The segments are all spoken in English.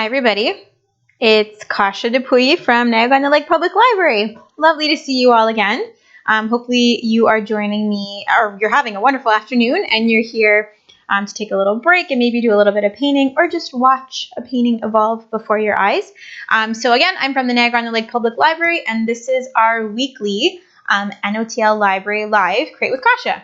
Hi everybody, it's Kasia Dupuy from NOTLLibrary Public Library. Lovely to see you all again. Hopefully you are joining me, or you're having a wonderful afternoon and you're here to take a little break and maybe do a little bit of painting or just watch a painting evolve before your eyes. So again, I'm from the NOTLLibrary Public Library and this is our weekly NOTLLibrary Live Create with Kasia.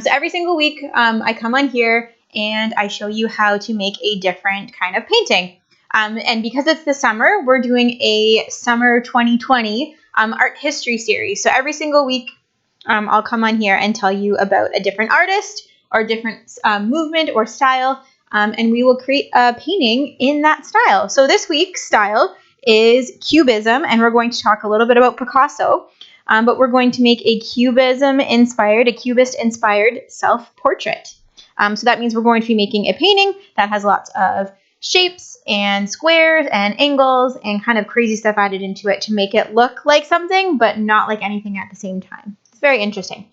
So every single week I come on here and I show you how to make a different kind of painting. And because it's the summer, we're doing a summer 2020 art history series. So every single week, I'll come on here and tell you about a different artist or different movement or style, and we will create a painting in that style. So this week's style is Cubism, and we're going to talk a little bit about Picasso, but we're going to make a Cubist-inspired self-portrait. So that means we're going to be making a painting that has lots of shapes and squares and angles and kind of crazy stuff added into it to make it look like something, but not like anything at the same time. It's very interesting.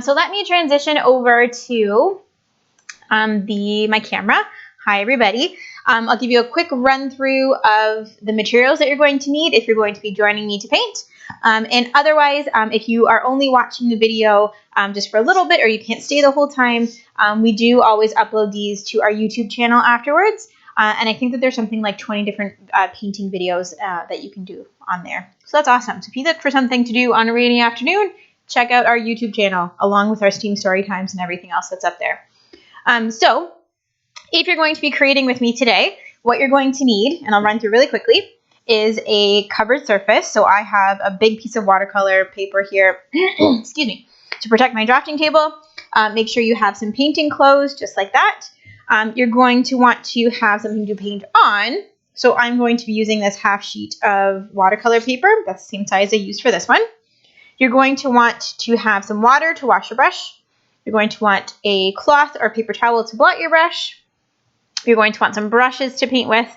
So let me transition over to my camera. Hi, everybody. I'll give you a quick run through of the materials that you're going to need if you're going to be joining me to paint. And otherwise, if you are only watching the video just for a little bit or you can't stay the whole time, we do always upload these to our YouTube channel afterwards. And I think that there's something like 20 different painting videos that you can do on there. So that's awesome. So if you look for something to do on a rainy afternoon, check out our YouTube channel along with our Steam story times and everything else that's up there. So if you're going to be creating with me today, what you're going to need, and I'll run through really quickly, is a covered surface. So I have a big piece of watercolor paper here, excuse me, to protect my drafting table. Make sure you have some painting clothes just like that. You're going to want to have something to paint on. So I'm going to be using this half sheet of watercolor paper. That's the same size I used for this one. You're going to want to have some water to wash your brush. You're going to want a cloth or paper towel to blot your brush. You're going to want some brushes to paint with.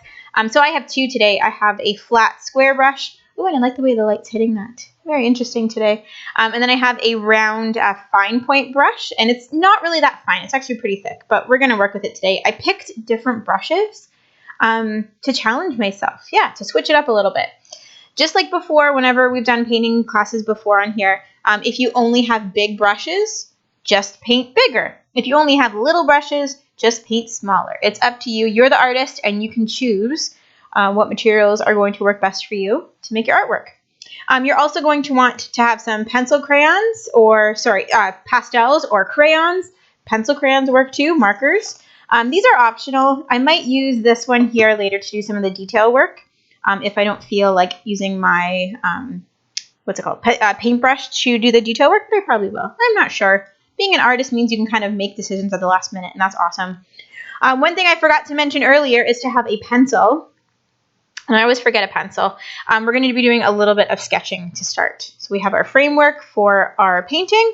So I have two today. I have a flat square brush. Oh, and I like the way the light's hitting that. Very interesting today. And then I have a round fine point brush, and it's not really that fine. It's actually pretty thick, but we're going to work with it today. I picked different brushes to challenge myself. Yeah, to switch it up a little bit. Just like before, whenever we've done painting classes before on here, if you only have big brushes, just paint bigger. If you only have little brushes, just paint smaller. It's up to you. You're the artist, and you can choose what materials are going to work best for you to make your artwork. You're also going to want to have some pencil crayons, pastels or crayons. Pencil crayons work too, markers. These are optional. I might use this one here later to do some of the detail work if I don't feel like using my, paintbrush to do the detail work, but I probably will. I'm not sure. Being an artist means you can kind of make decisions at the last minute, and that's awesome. One thing I forgot to mention earlier is to have a pencil. And I always forget a pencil. We're going to be doing a little bit of sketching to start. So we have our framework for our painting.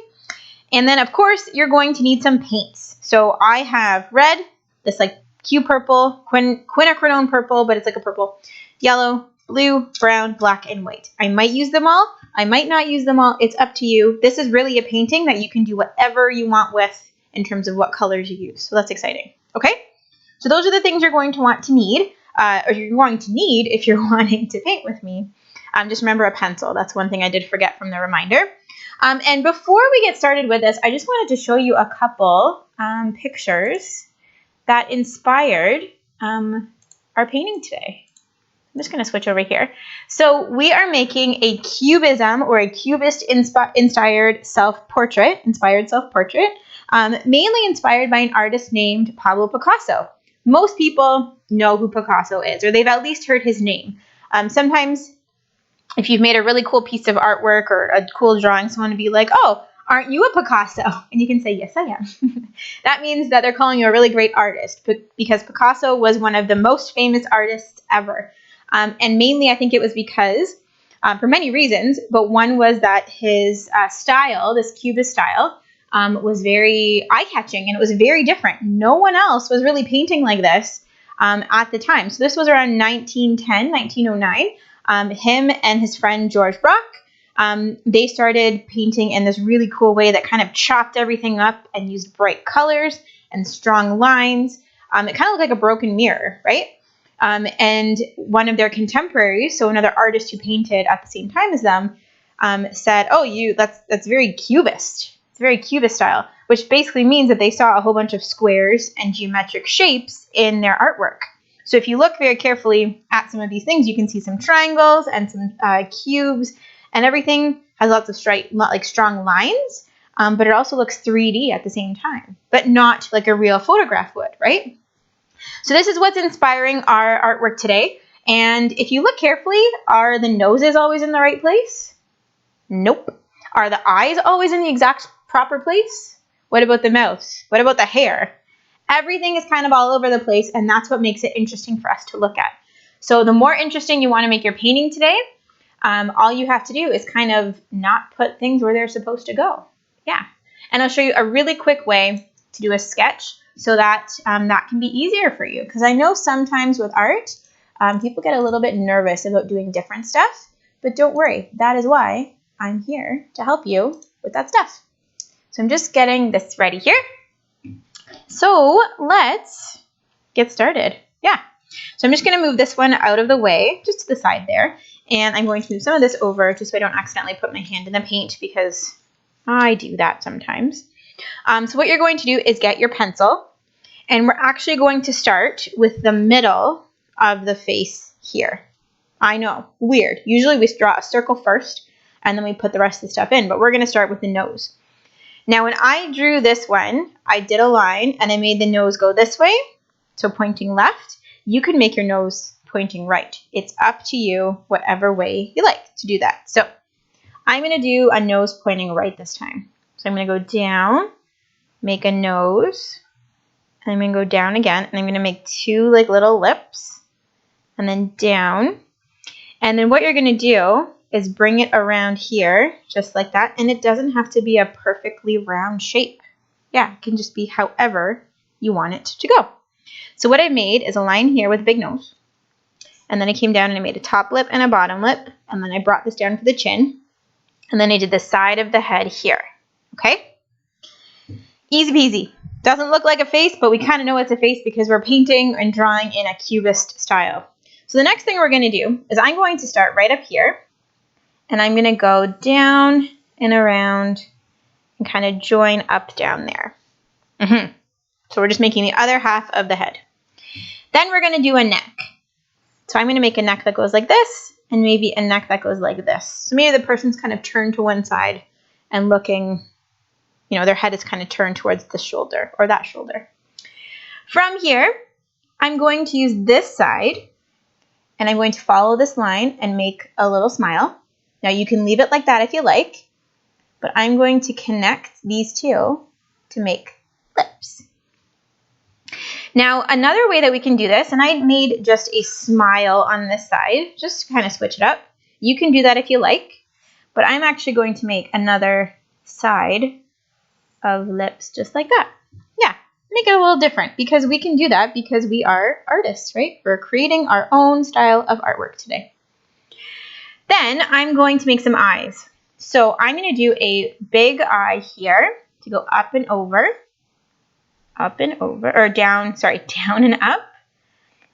And then, of course, you're going to need some paints. So I have red, this like Q purple, quinacridone purple, but it's like a purple, yellow, blue, brown, black, and white. I might use them all. I might not use them all. It's up to you. This is really a painting that you can do whatever you want with in terms of what colors you use. So that's exciting. Okay? So those are the things you're going to want to need. Or you're going to need if you're wanting to paint with me. Just remember a pencil. That's one thing I did forget from the reminder. And before we get started with this, I just wanted to show you a couple pictures that inspired our painting today. I'm just going to switch over here. So we are making a Cubism or a Cubist-inspired self-portrait, mainly inspired by an artist named Pablo Picasso. Most people know who Picasso is, or they've at least heard his name. Sometimes if you've made a really cool piece of artwork or a cool drawing, someone would be like, oh, aren't you a Picasso? And you can say, yes, I am. That means that they're calling you a really great artist because Picasso was one of the most famous artists ever. And mainly I think it was because, for many reasons, but one was that his style, this Cubist style, was very eye-catching, and it was very different. No one else was really painting like this at the time. So this was around 1910, 1909. Him and his friend George Braque, they started painting in this really cool way that kind of chopped everything up and used bright colors and strong lines. It kind of looked like a broken mirror, right? And one of their contemporaries, so another artist who painted at the same time as them, said, "Oh, that's very Cubist. It's very Cubist style," which basically means that they saw a whole bunch of squares and geometric shapes in their artwork. So if you look very carefully at some of these things, you can see some triangles and some cubes, and everything has lots of strong lines, but it also looks 3D at the same time, but not like a real photograph would, right? So this is what's inspiring our artwork today. And if you look carefully, are the noses always in the right place? Nope. Are the eyes always in the exact proper place? What about the mouth? What about the hair? Everything is kind of all over the place, and that's what makes it interesting for us to look at. So the more interesting you want to make your painting today, all you have to do is kind of not put things where they're supposed to go. Yeah. And I'll show you a really quick way to do a sketch so that that can be easier for you. Because I know sometimes with art, people get a little bit nervous about doing different stuff, but don't worry. That is why I'm here to help you with that stuff. So I'm just getting this ready here. So let's get started. Yeah. So I'm just going to move this one out of the way, just to the side there. And I'm going to move some of this over just so I don't accidentally put my hand in the paint, because I do that sometimes. So what you're going to do is get your pencil, and we're actually going to start with the middle of the face here. I know, weird. Usually we draw a circle first, and then we put the rest of the stuff in, but we're going to start with the nose. Now, when I drew this one, I did a line, and I made the nose go this way, so pointing left. You can make your nose pointing right. It's up to you, whatever way you like to do that. So I'm going to do a nose pointing right this time. So I'm going to go down, make a nose, and I'm going to go down again, and I'm going to make two like little lips, and then down. And then what you're going to do is bring it around here, just like that, and it doesn't have to be a perfectly round shape. Yeah, it can just be however you want it to go. So what I made is a line here with a big nose, and then I came down and I made a top lip and a bottom lip, and then I brought this down for the chin, and then I did the side of the head here. Okay? Easy peasy. Doesn't look like a face, but we kind of know it's a face because we're painting and drawing in a Cubist style. So the next thing we're going to do is I'm going to start right up here, and I'm going to go down and around and kind of join up down there. So we're just making the other half of the head. Then we're going to do a neck. So I'm going to make a neck that goes like this, and maybe a neck that goes like this. So maybe the person's kind of turned to one side and looking, you know, their head is kind of turned towards this shoulder or that shoulder. From here, I'm going to use this side, and I'm going to follow this line and make a little smile. Now you can leave it like that if you like, but I'm going to connect these two to make lips. Now another way that we can do this, and I made just a smile on this side, just to kind of switch it up. You can do that if you like, but I'm actually going to make another side of lips just like that. Yeah, make it a little different, because we can do that because we are artists, right? We're creating our own style of artwork today. Then I'm going to make some eyes. So I'm going to do a big eye here to go up and over, or down and up.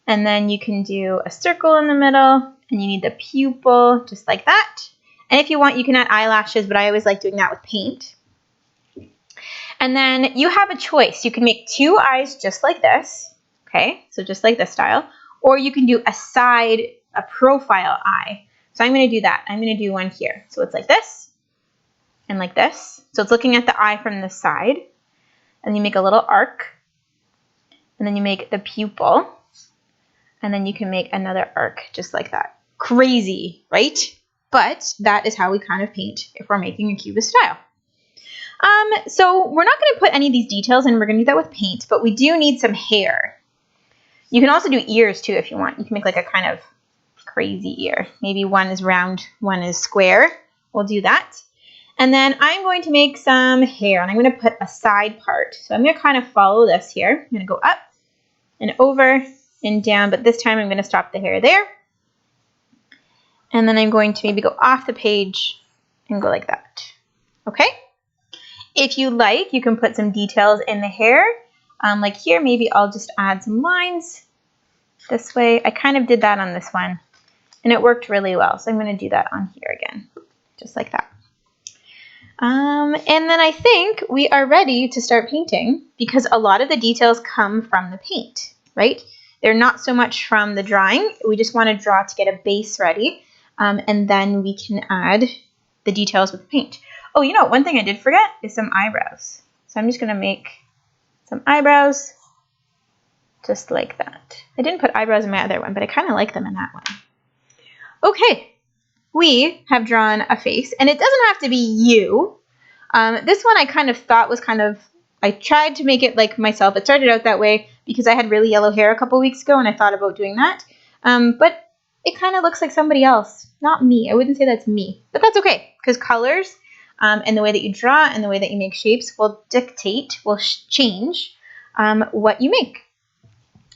And then you can do a circle in the middle, and you need the pupil just like that. And if you want, you can add eyelashes, but I always like doing that with paint. And then you have a choice. You can make two eyes just like this, okay? So just like this style. Or you can do a profile eye. So I'm going to do that. I'm going to do one here. So it's like this and like this. So it's looking at the eye from the side. And you make a little arc. And then you make the pupil. And then you can make another arc just like that. Crazy, right? But that is how we kind of paint if we're making a Cubist style. So we're not going to put any of these details in. We're going to do that with paint, but we do need some hair. You can also do ears too if you want. You can make like a kind of crazy ear. Maybe one is round, one is square. We'll do that. And then I'm going to make some hair, and I'm going to put a side part. So I'm going to kind of follow this here. I'm going to go up and over and down, but this time I'm going to stop the hair there. And then I'm going to maybe go off the page and go like that. Okay? If you like, you can put some details in the hair. Like here, maybe I'll just add some lines this way. I kind of did that on this one, and it worked really well. So I'm going to do that on here again, just like that. And then I think we are ready to start painting because a lot of the details come from the paint, right? They're not so much from the drawing. We just want to draw to get a base ready, and then we can add the details with the paint. Oh, you know, one thing I did forget is some eyebrows. So I'm just going to make some eyebrows just like that. I didn't put eyebrows in my other one, but I kind of like them in that one. Okay, we have drawn a face, and it doesn't have to be you. This one I kind of thought was I tried to make it like myself. It started out that way because I had really yellow hair a couple weeks ago, and I thought about doing that. But it kind of looks like somebody else, not me. I wouldn't say that's me, but that's okay because colors and the way that you draw and the way that you make shapes will change what you make.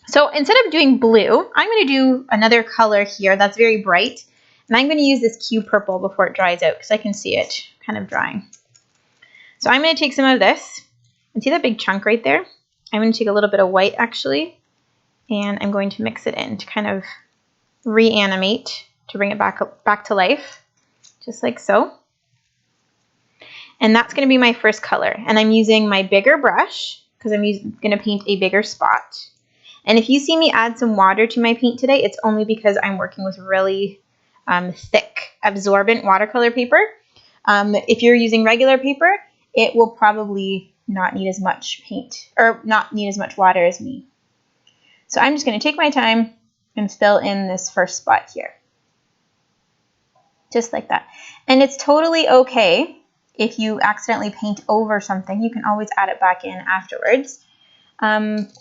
So instead of doing blue, I'm going to do another color here that's very bright. And I'm going to use this cube purple before it dries out because I can see it kind of drying. So I'm going to take some of this. And see that big chunk right there? I'm going to take a little bit of white actually. And I'm going to mix it in to kind of reanimate, to bring it back to life. Just like so. And that's going to be my first color. And I'm using my bigger brush because I'm going to paint a bigger spot. And if you see me add some water to my paint today, it's only because I'm working with really thick, absorbent watercolor paper. If you're using regular paper, it will probably not need as much paint or not need as much water as me. So I'm just going to take my time and fill in this first spot here. Just like that. And it's totally okay if you accidentally paint over something. You can always add it back in afterwards.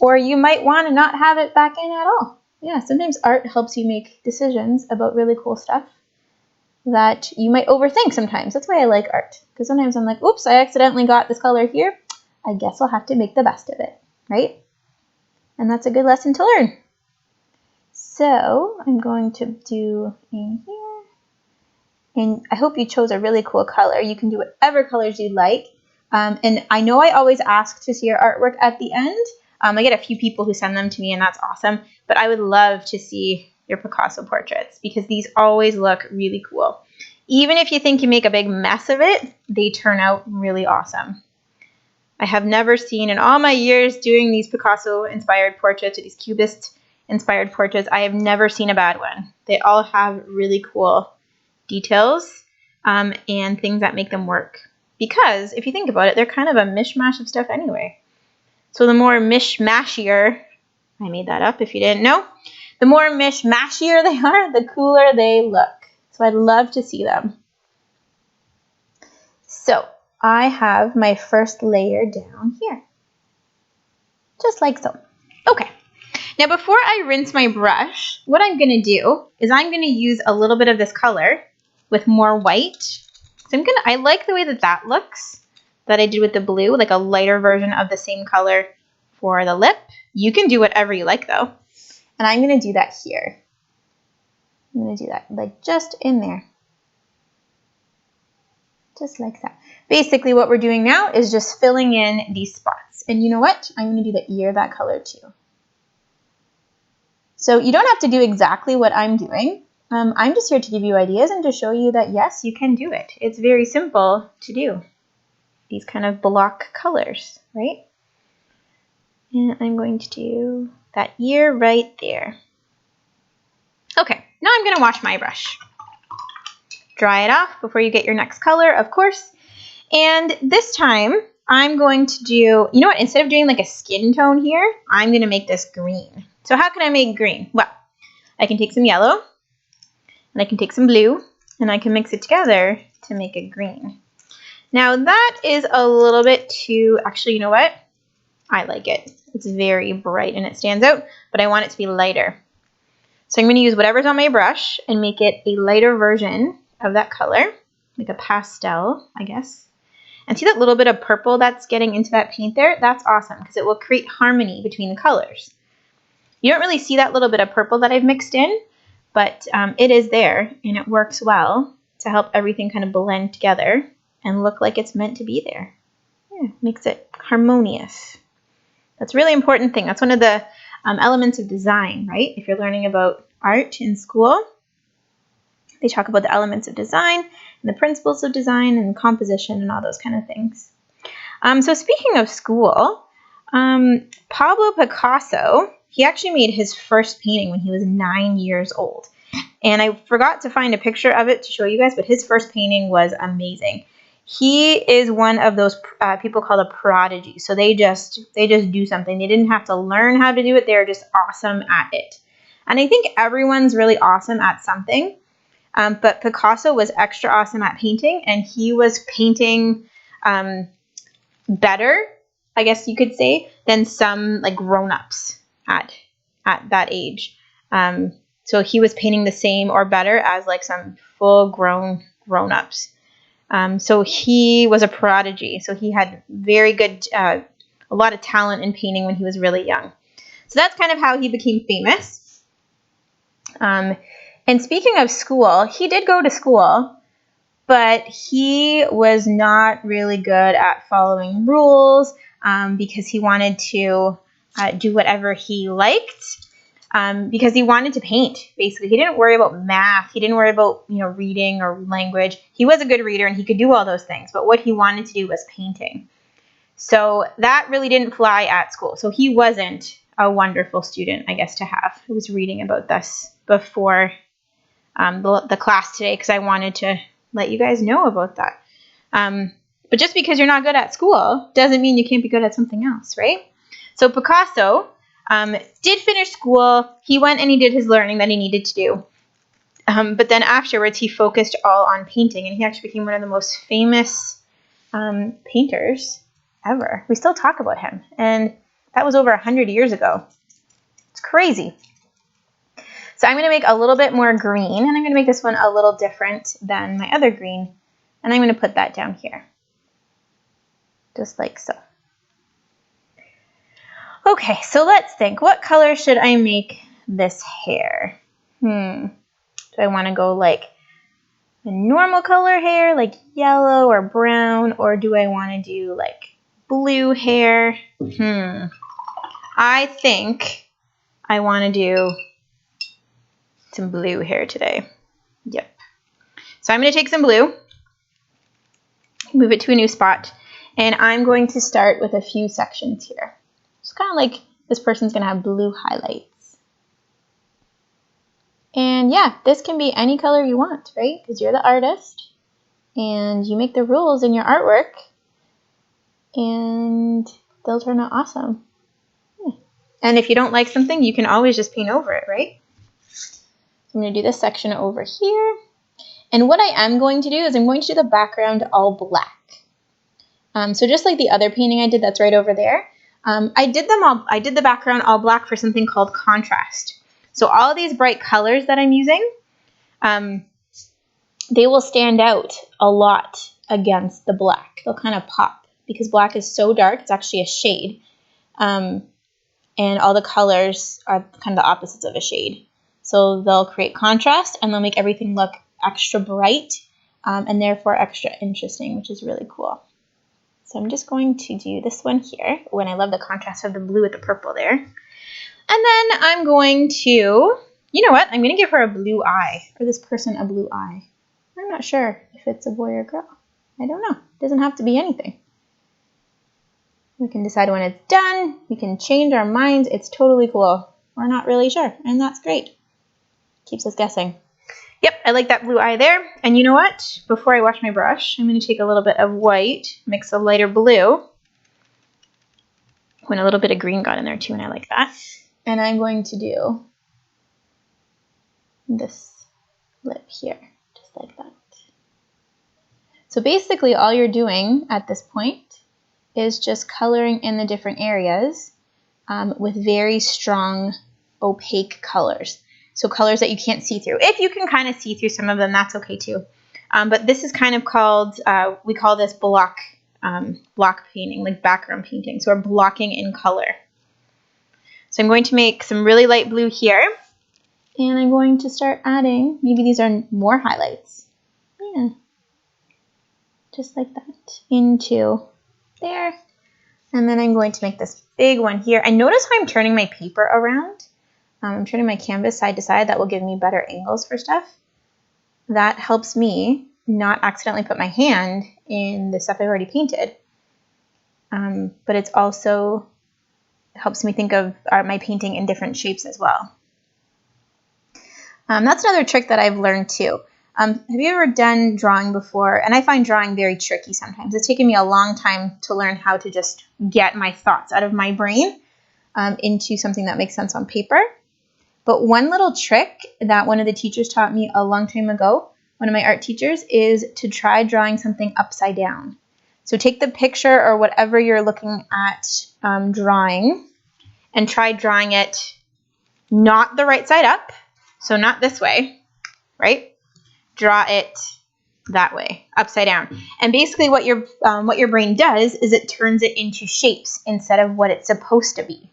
Or you might want to not have it back in at all. Yeah, sometimes art helps you make decisions about really cool stuff that you might overthink sometimes. That's why I like art. Because sometimes I'm like, oops, I accidentally got this color here. I guess I'll have to make the best of it, right? And that's a good lesson to learn. So I'm going to do in here. And I hope you chose a really cool color. You can do whatever colors you'd like. And I know I always ask to see your artwork at the end. I get a few people who send them to me, and that's awesome. But I would love to see your Picasso portraits because these always look really cool. Even if you think you make a big mess of it, they turn out really awesome. I have never seen in all my years doing these Picasso-inspired portraits or these Cubist-inspired portraits, I have never seen a bad one. They all have really cool details and things that make them work. Because if you think about it, they're kind of a mishmash of stuff anyway. So the more mishmashier, I made that up if you didn't know, the more mishmashier they are, the cooler they look. So I'd love to see them. So I have my first layer down here. Just like so. Okay. Now before I rinse my brush, what I'm going to do is I'm going to use a little bit of this color with more white. So I like the way that looks, that I did with the blue, like a lighter version of the same color for the lip. You can do whatever you like though. And I'm going to do that here. I'm going to do that like just in there. Just like that. Basically what we're doing now is just filling in these spots. And you know what? I'm going to do the ear that color too. So you don't have to do exactly what I'm doing. I'm just here to give you ideas and to show you that yes, you can do it. It's very simple to do. These kind of block colors, right? And I'm going to do that ear right there. Okay, now I'm going to wash my brush. Dry it off before you get your next color, of course. And this time, I'm going to do, you know what, instead of doing like a skin tone here, I'm going to make this green. So how can I make green? Well, I can take some yellow, and I can take some blue, and I can mix it together to make a green. Now that is a little bit too, actually, you know what? I like it. It's very bright and it stands out, but I want it to be lighter. So I'm going to use whatever's on my brush and make it a lighter version of that color, like a pastel, I guess. And see that little bit of purple that's getting into that paint there? That's awesome because it will create harmony between the colors. You don't really see that little bit of purple that I've mixed in, but it is there and it works well to help everything kind of blend together and look like it's meant to be there. Yeah, makes it harmonious. That's a really important thing. That's one of the elements of design, right? If you're learning about art in school, they talk about the elements of design and the principles of design and composition and all those kind of things. So speaking of school, Pablo Picasso, he actually made his first painting when he was 9 years old. And I forgot to find a picture of it to show you guys, but his first painting was amazing. He is one of those people called a prodigy. So they just do something. They didn't have to learn how to do it. They're just awesome at it. And I think everyone's really awesome at something. But Picasso was extra awesome at painting, and he was painting better, I guess you could say, than some like grown-ups at that age. So he was painting the same or better as like some full-grown grown-ups. So he was a prodigy. So he had very good, a lot of talent in painting when he was really young. So that's kind of how he became famous. And speaking of school, he did go to school, but he was not really good at following rules because he wanted to do whatever he liked. Because he wanted to paint, basically. He didn't worry about math. He didn't worry about, reading or language. He was a good reader and he could do all those things, but what he wanted to do was painting. So that really didn't fly at school. So he wasn't a wonderful student, I guess, to have. I was reading about this before the class today because I wanted to let you guys know about that. But just because you're not good at school doesn't mean you can't be good at something else, right? So Picasso did finish school. He went and he did his learning that he needed to do. But then afterwards, he focused all on painting, and he actually became one of the most famous painters ever. We still talk about him, and that was over 100 years ago. It's crazy. So I'm going to make a little bit more green, and I'm going to make this one a little different than my other green, and I'm going to put that down here, just like so. Okay, so let's think. What color should I make this hair? Do I want to go like a normal color hair, like yellow or brown, or do I want to do like blue hair? I think I want to do some blue hair today. Yep. So I'm going to take some blue, move it to a new spot, and I'm going to start with a few sections here. It's kind of like this person's going to have blue highlights. And yeah, this can be any color you want, right? Because you're the artist and you make the rules in your artwork and they'll turn out awesome. Yeah. And if you don't like something, you can always just paint over it, right? So I'm going to do this section over here. And what I am going to do is I'm going to do the background all black. So just like the other painting I did that's right over there, I did the background all black for something called contrast. So all these bright colors that I'm using, they will stand out a lot against the black. They'll kind of pop because black is so dark. It's actually a shade. And all the colors are kind of the opposites of a shade. So they'll create contrast and they'll make everything look extra bright and therefore extra interesting, which is really cool. So I'm just going to do this one here. When I love the contrast of the blue with the purple there. And then I'm going to, you know what? I'm going to give her a blue eye, or this person a blue eye. I'm not sure if it's a boy or girl. I don't know. It doesn't have to be anything. We can decide when it's done. We can change our minds. It's totally cool. We're not really sure, and that's great. Keeps us guessing. Yep, I like that blue eye there. And you know what? Before I wash my brush, I'm going to take a little bit of white, mix a lighter blue. When a little bit of green got in there too, and I like that. And I'm going to do this lip here, just like that. So basically all you're doing at this point is just coloring in the different areas with very strong opaque colors. So colors that you can't see through. If you can kind of see through some of them, that's okay too. But this is kind of called, we call this block painting, like background painting. So we're blocking in color. So I'm going to make some really light blue here. And I'm going to start adding, maybe these are more highlights. Yeah. Just like that. Into there. And then I'm going to make this big one here. And notice how I'm turning my paper around. I'm turning my canvas side to side. That will give me better angles for stuff. That helps me not accidentally put my hand in the stuff I've already painted. But it's also helps me think of my painting in different shapes as well. That's another trick that I've learned too. Have you ever done drawing before? And I find drawing very tricky sometimes. It's taken me a long time to learn how to just get my thoughts out of my brain into something that makes sense on paper. But one little trick that one of the teachers taught me a long time ago, one of my art teachers, is to try drawing something upside down. So take the picture or whatever you're looking at drawing and try drawing it not the right side up, so not this way, right? Draw it that way, upside down. And basically what your brain does is it turns it into shapes instead of what it's supposed to be.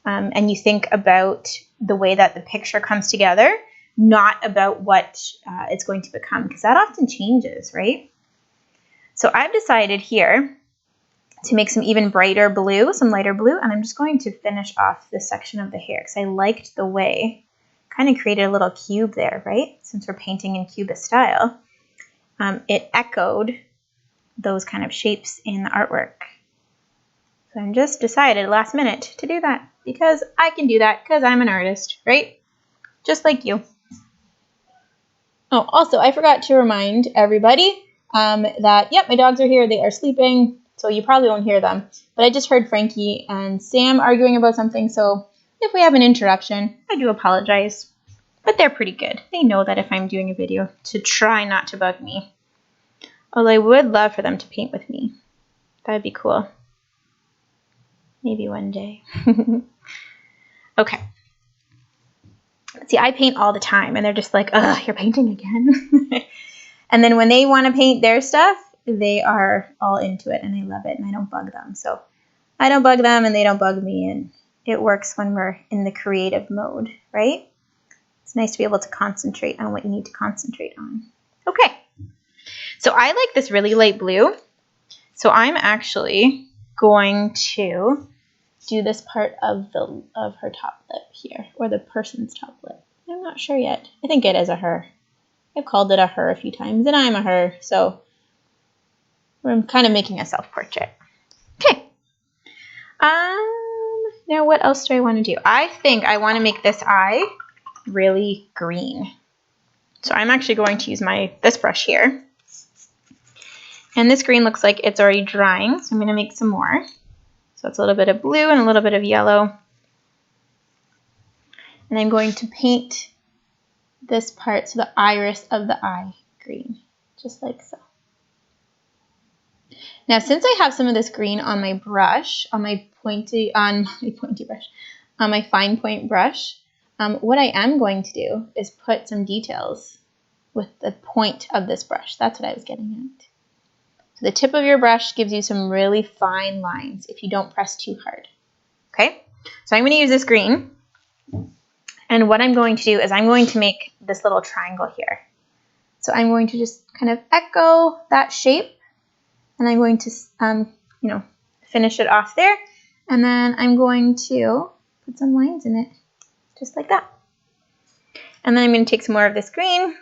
And you think about the way that the picture comes together, not about what it's going to become, because that often changes, right? So I've decided here to make some even brighter blue, some lighter blue, and I'm just going to finish off this section of the hair because I liked the way, kind of created a little cube there, right? Since we're painting in Cubist style, it echoed those kind of shapes in the artwork. So I'm just decided last minute to do that because I can do that because I'm an artist, right? Just like you. Oh, also, I forgot to remind everybody that, yep, my dogs are here. They are sleeping, so you probably won't hear them. But I just heard Frankie and Sam arguing about something, so if we have an interruption, I do apologize. But they're pretty good. They know that if I'm doing a video, to try not to bug me. Although I would love for them to paint with me. That would be cool. Maybe one day. Okay. See, I paint all the time, and they're just like, ugh, you're painting again. And then when they want to paint their stuff, they are all into it, and they love it, and I don't bug them. So I don't bug them, and they don't bug me, and it works when we're in the creative mode, right? It's nice to be able to concentrate on what you need to concentrate on. Okay. So I like this really light blue, so I'm actually going to do this part of her top lip here, or the person's top lip. I'm not sure yet. I think it is a her. I've called it a her a few times, and I'm a her, so I'm kind of making a self-portrait. Okay. Now what else do I want to do? I think I want to make this eye really green. So I'm actually going to use this brush here. And this green looks like it's already drying, so I'm going to make some more. So it's a little bit of blue and a little bit of yellow. And I'm going to paint this part, so the iris of the eye green, just like so. Now, since I have some of this green on my brush, on my fine point brush, what I am going to do is put some details with the point of this brush. That's what I was getting at. So the tip of your brush gives you some really fine lines if you don't press too hard. Okay, so I'm going to use this green. And what I'm going to do is I'm going to make this little triangle here. So I'm going to just kind of echo that shape. And I'm going to, finish it off there. And then I'm going to put some lines in it, just like that. And then I'm going to take some more of this green.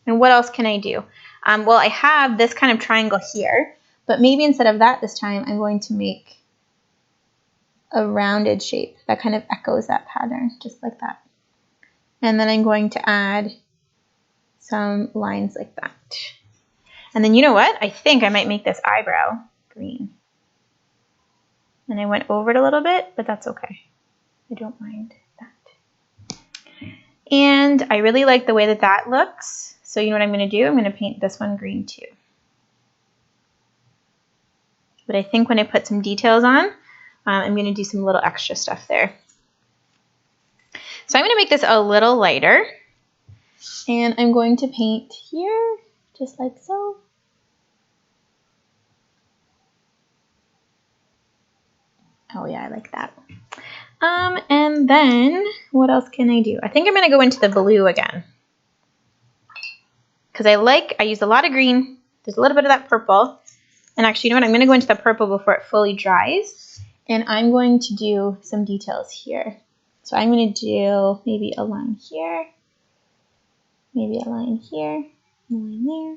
And what else can I do? Well, I have this kind of triangle here, but maybe instead of that this time, I'm going to make a rounded shape that kind of echoes that pattern, just like that. And then I'm going to add some lines like that. And then you know what? I think I might make this eyebrow green. And I went over it a little bit, but that's okay. I don't mind that. And I really like the way that that looks. So you know what I'm going to do? I'm going to paint this one green too. But I think when I put some details on, I'm going to do some little extra stuff there. So I'm going to make this a little lighter. And I'm going to paint here, just like so. Oh yeah, I like that. And then what else can I do? I think I'm going to go into the blue again. Because I used a lot of green. There's a little bit of that purple. And actually, you know what? I'm going to go into the purple before it fully dries. And I'm going to do some details here. So I'm going to do maybe a line here, maybe a line here, a line there.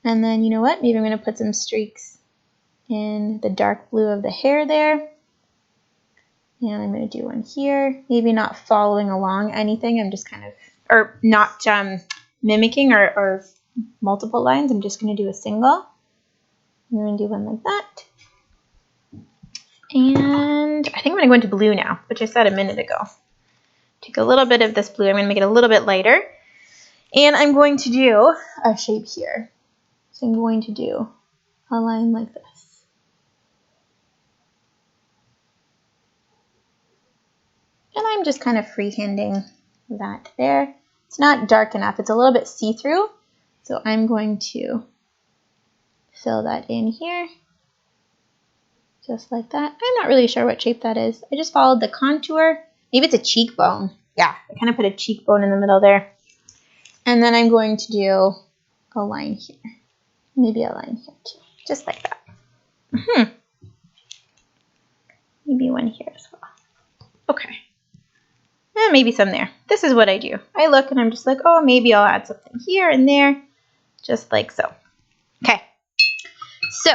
And then, you know what? Maybe I'm going to put some streaks in the dark blue of the hair there. And I'm going to do one here. Maybe not following along anything. I'm just kind of, or not mimicking or multiple lines. I'm just going to do a single. I'm going to do one like that. And I think I'm going to go into blue now, which I said a minute ago. Take a little bit of this blue. I'm going to make it a little bit lighter. And I'm going to do a shape here. So I'm going to do a line like this. And I'm just kind of freehanding that there. It's not dark enough. It's a little bit see-through. So I'm going to fill that in here. Just like that. I'm not really sure what shape that is. I just followed the contour. Maybe it's a cheekbone. Yeah, I kind of put a cheekbone in the middle there. And then I'm going to do a line here. Maybe a line here too. Just like that. Maybe one here as well. Okay. And maybe some there. This is what I do. I look and I'm just like, oh, maybe I'll add something here and there. Just like so. Okay. So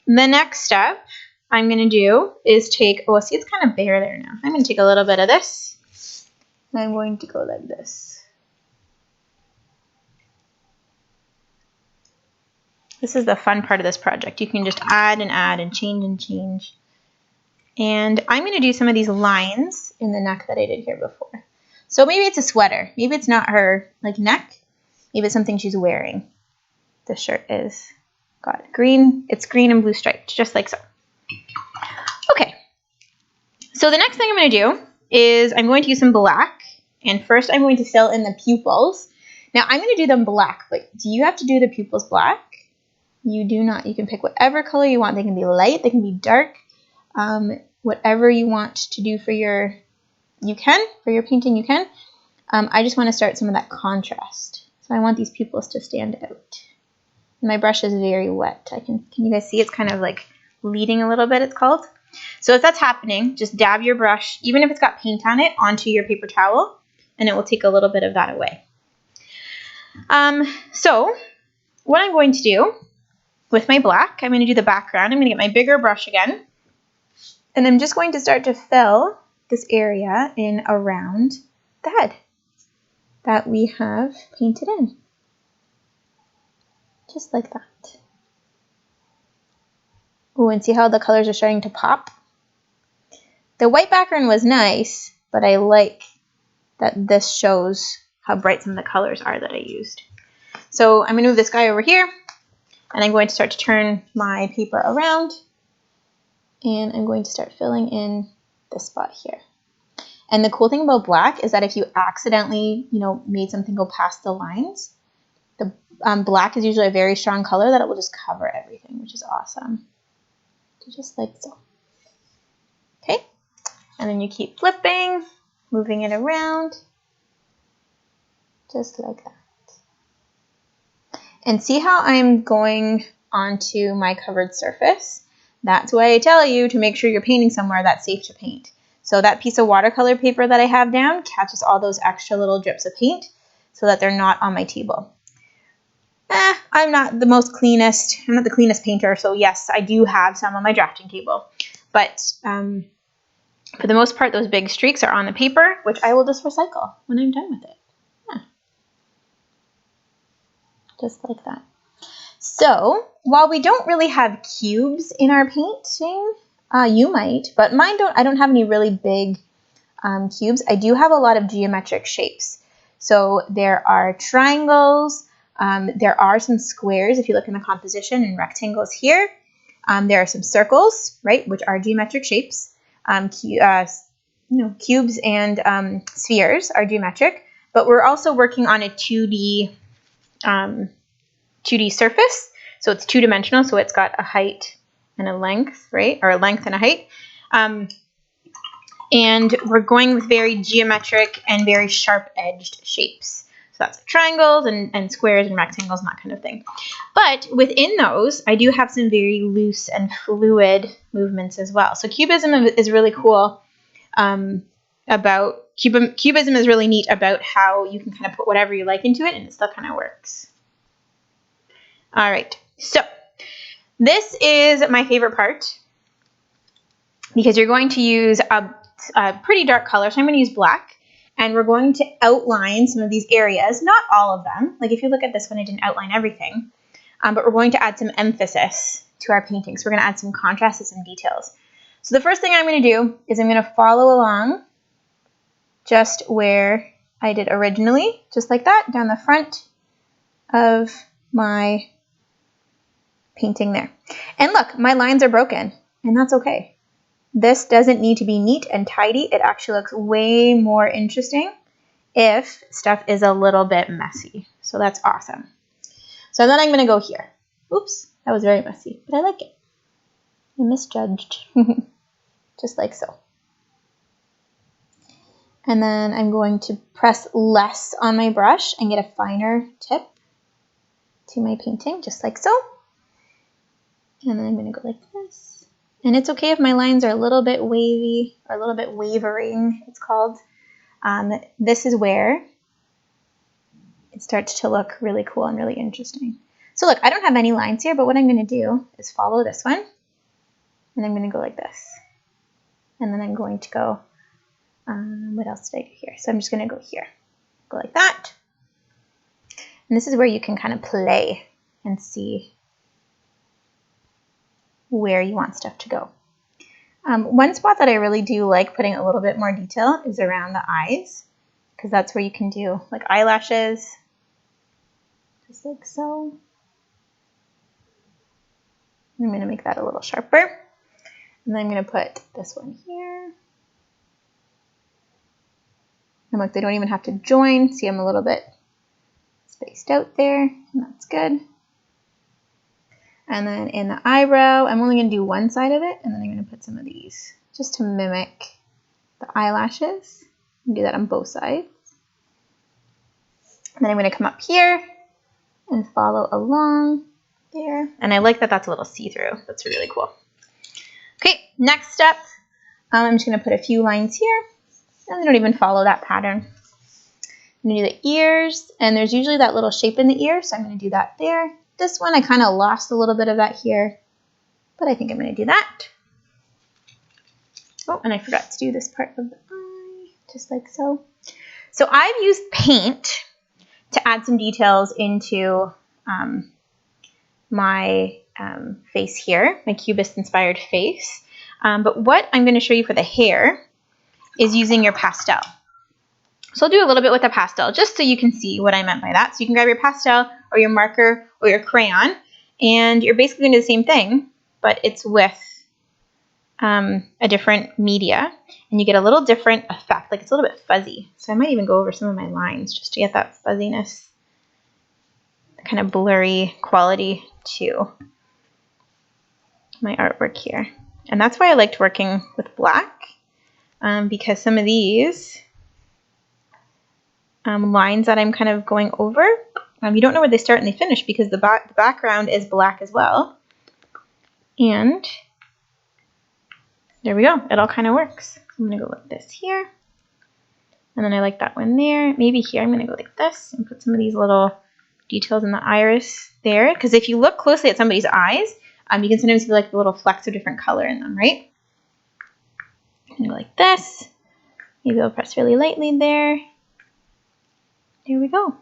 the next step I'm going to do is take, oh, see, it's kind of bare there now. I'm going to take a little bit of this. And I'm going to go like this. This is the fun part of this project. You can just add and change and change. And I'm going to do some of these lines in the neck that I did here before. So maybe it's a sweater. Maybe it's not her like neck. Maybe it's something she's wearing. The shirt is got green. It's green and blue striped, just like so. Okay. So the next thing I'm going to do is I'm going to use some black. And first I'm going to fill in the pupils. Now I'm going to do them black, but do you have to do the pupils black? You do not. You can pick whatever color you want. They can be light. They can be dark. Whatever you want to do for your painting, you can. I just want to start some of that contrast. So I want these pupils to stand out. And my brush is very wet. Can you guys see it's kind of like leading a little bit, it's called? So if that's happening, just dab your brush, even if it's got paint on it, onto your paper towel, and it will take a little bit of that away. So what I'm going to do with my black, I'm going to do the background. I'm going to get my bigger brush again. And I'm just going to start to fill this area in around the head that we have painted in. Just like that. Oh, and see how the colors are starting to pop? The white background was nice, but I like that this shows how bright some of the colors are that I used. So I'm going to move this guy over here, and I'm going to start to turn my paper around. And I'm going to start filling in this spot here. And the cool thing about black is that if you accidentally, made something go past the lines, the black is usually a very strong color that it will just cover everything, which is awesome. So just like so. Okay. And then you keep flipping, moving it around, just like that. And see how I'm going onto my covered surface? That's why I tell you to make sure you're painting somewhere that's safe to paint. So that piece of watercolor paper that I have down catches all those extra little drips of paint so that they're not on my table. I'm not the cleanest painter, so yes, I do have some on my drafting table. But for the most part, those big streaks are on the paper, which I will just recycle when I'm done with it. Yeah. Just like that. So, while we don't really have cubes in our painting, you might, but I don't have any really big cubes. I do have a lot of geometric shapes. So there are triangles, there are some squares if you look in the composition, and rectangles here. There are some circles, right, which are geometric shapes. Cubes and spheres are geometric, but we're also working on a 2D surface. So it's two-dimensional, so it's got a height and a length, right? Or a length and a height. And we're going with very geometric and very sharp-edged shapes. that's like triangles and squares and rectangles and that kind of thing. But within those, I do have some very loose and fluid movements as well. So Cubism is really cool about, Cubism is really neat about how you can kind of put whatever you like into it and it still kind of works. All right, so this is my favorite part because you're going to use a pretty dark color. So I'm going to use black. And we're going to outline some of these areas, not all of them. Like if you look at this one, I didn't outline everything. But we're going to add some emphasis to our painting. So we're going to add some contrast and some details. So the first thing I'm going to do is I'm going to follow along just where I did originally, just like that, down the front of my painting there. And look, my lines are broken, and that's okay. This doesn't need to be neat and tidy. It actually looks way more interesting if stuff is a little bit messy. So that's awesome. So then I'm going to go here. Oops, that was very messy, but I like it. I misjudged. Just like so. And then I'm going to press less on my brush and get a finer tip to my painting, just like so. And then I'm going to go like this. And it's okay if my lines are a little bit wavy or a little bit wavering, it's called. This is where it starts to look really cool and really interesting. So look, I don't have any lines here, but what I'm going to do is follow this one. And I'm going to go like this. And then I'm going to go, what else did I do here? So I'm just going to go here. Go like that. And this is where you can kind of play and see where you want stuff to go. One spot that I really do like putting a little bit more detail is around the eyes, because that's where you can do like eyelashes, just like so. I'm going to make that a little sharper. And then I'm going to put this one here. And look, they don't even have to join. See, I'm a little bit spaced out there, and that's good. And then in the eyebrow, I'm only going to do one side of it, and then I'm going to put some of these just to mimic the eyelashes. And do that on both sides. And then I'm going to come up here and follow along there. And I like that that's a little see-through. That's really cool. Okay, next step, I'm just going to put a few lines here. And they don't even follow that pattern. I'm going to do the ears, and there's usually that little shape in the ear, so I'm going to do that there. This one, I kind of lost a little bit of that here, but I think I'm going to do that. Oh, and I forgot to do this part of the eye, just like so. So I've used paint to add some details into my face here, my Cubist-inspired face. But what I'm going to show you for the hair is using your pastel. So I'll do a little bit with a pastel just so you can see what I meant by that. So you can grab your pastel or your marker or your crayon, and you're basically going to do the same thing, but it's with a different media, and you get a little different effect. Like it's a little bit fuzzy. So I might even go over some of my lines just to get that fuzziness, kind of blurry quality to my artwork here. And that's why I liked working with black, because some of these lines that I'm kind of going over, you don't know where they start and they finish because the background is black as well. And there we go. It all kind of works. I'm going to go like this here. And then I like that one there. Maybe here I'm going to go like this and put some of these little details in the iris there. Because if you look closely at somebody's eyes, you can sometimes see like the little flecks of different color in them, right? I'm going to go like this. Maybe I'll press really lightly there. There we go.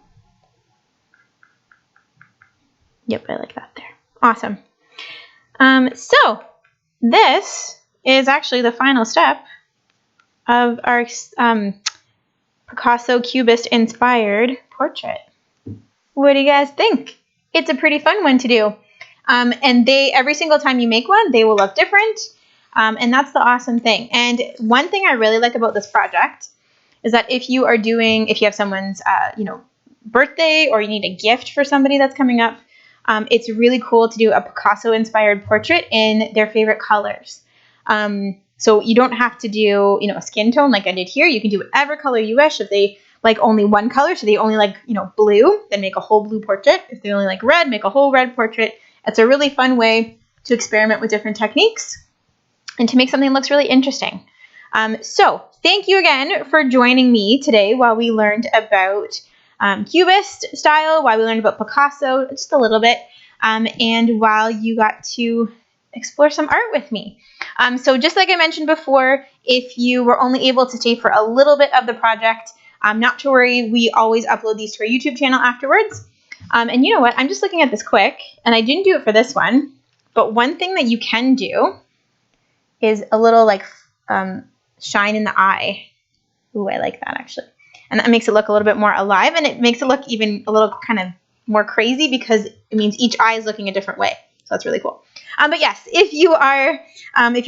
Yep, I like that there. Awesome. So this is actually the final step of our Picasso Cubist-inspired portrait. What do you guys think? It's a pretty fun one to do. And every single time you make one, they will look different. And that's the awesome thing. And one thing I really like about this project is that if you have someone's, birthday, or you need a gift for somebody that's coming up, it's really cool to do a Picasso-inspired portrait in their favorite colors. So you don't have to do, a skin tone like I did here. You can do whatever color you wish. If they like only one color, so they only like, blue, then make a whole blue portrait. If they only like red, make a whole red portrait. It's a really fun way to experiment with different techniques and to make something that looks really interesting. So thank you again for joining me today while we learned about Cubist style, while we learned about Picasso just a little bit, and while you got to explore some art with me. So just like I mentioned before, if you were only able to stay for a little bit of the project, not to worry, we always upload these to our YouTube channel afterwards. And you know what? I'm just looking at this quick, and I didn't do it for this one, but one thing that you can do is a little like shine in the eye. Ooh, I like that actually. And that makes it look a little bit more alive, and it makes it look even a little kind of more crazy because it means each eye is looking a different way. So that's really cool. But yes, if you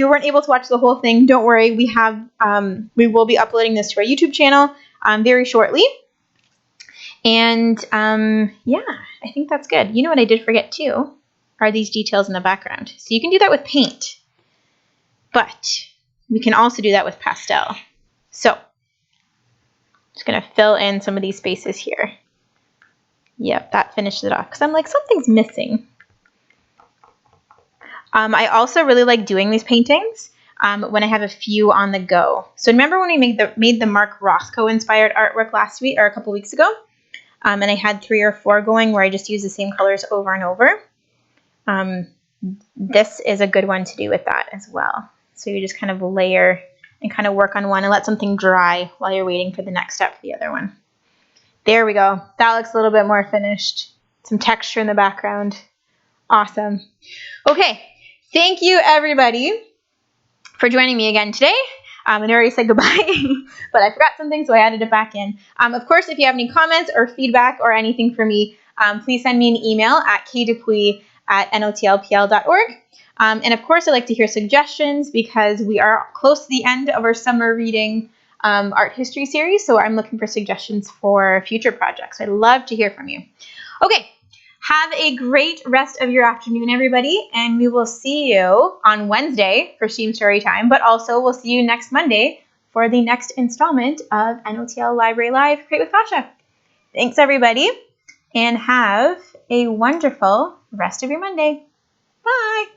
weren't able to watch the whole thing, don't worry. We will be uploading this to our YouTube channel very shortly. And yeah, I think that's good. You know what I did forget too are these details in the background. So you can do that with paint, but we can also do that with pastel. So just gonna fill in some of these spaces here. Yep, that finishes it off because I'm like, something's missing. I also really like doing these paintings when I have a few on the go. So remember when we made the Mark Rothko-inspired artwork last week or a couple weeks ago? And I had 3 or 4 going where I just use the same colors over and over. This is a good one to do with that as well. So you just kind of layer and kind of work on one and let something dry while you're waiting for the next step for the other one. There we go. That looks a little bit more finished. Some texture in the background. Awesome. Okay. Thank you, everybody, for joining me again today. And I already said goodbye, but I forgot something, so I added it back in. Of course, if you have any comments or feedback or anything for me, please send me an email at kdupuy@notlpl.org. And of course, I'd like to hear suggestions because we are close to the end of our summer reading art history series, so I'm looking for suggestions for future projects. I'd love to hear from you. Okay. Have a great rest of your afternoon, everybody, and we will see you on Wednesday for Steam Story Time, but also we'll see you next Monday for the next installment of NOTL Library Live, Create with Kasia. Thanks, everybody, and have a wonderful rest of your Monday. Bye!